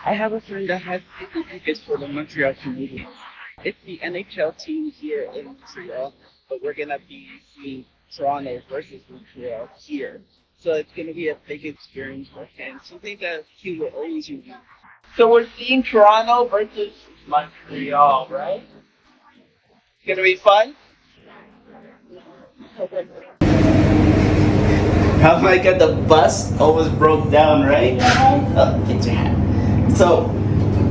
I have a friend that has season tickets for the Montreal Canadiens. It's the NHL team here in Montreal, but we're gonna be seeing Toronto versus Montreal here. So it's gonna be a big experience for him. Something that he will always remember. So we're seeing Toronto versus Montreal, right? It's gonna be fun. How like at the bus almost broke down, right? Get your hat. So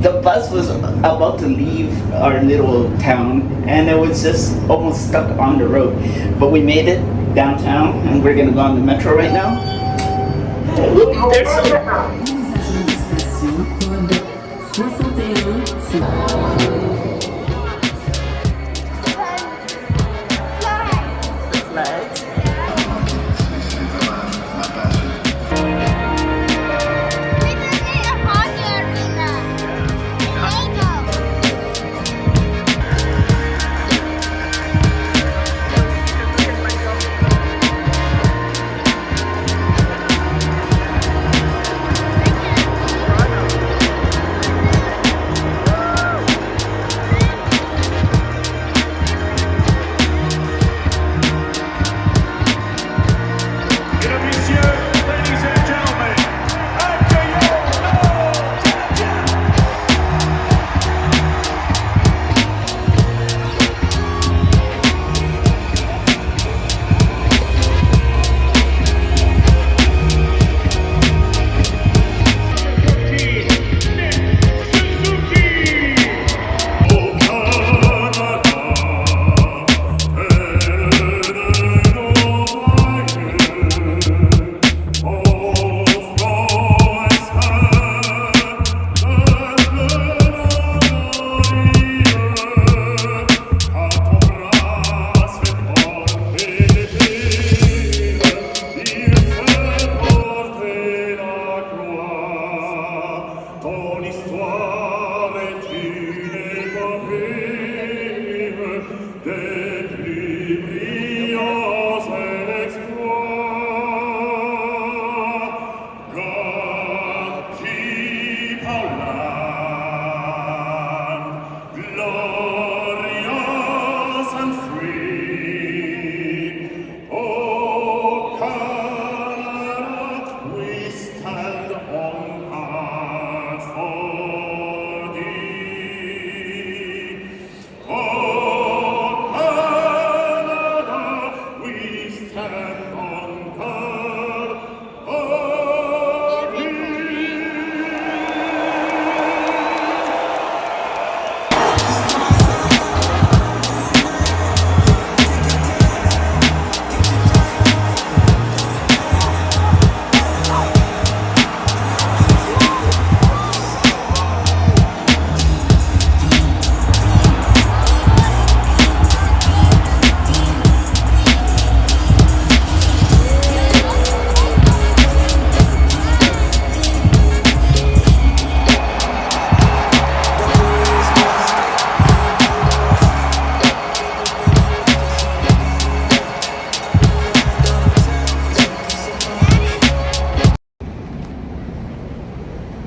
the bus was about to leave our little town and it was just almost stuck on the road. But we made it downtown and we're gonna go on the metro right now. Look, there's some flags.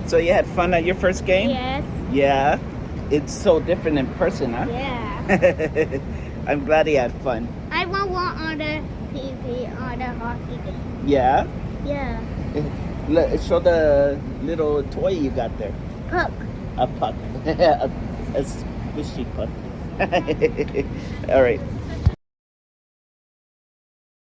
So you had fun at your first game? Yes. Yeah. It's so different in person, huh? Yeah. I'm glad you had fun. I want one on the TV on the hockey game. Yeah? Yeah. Show the little toy you got there. Puck. A puck. a squishy puck. All right.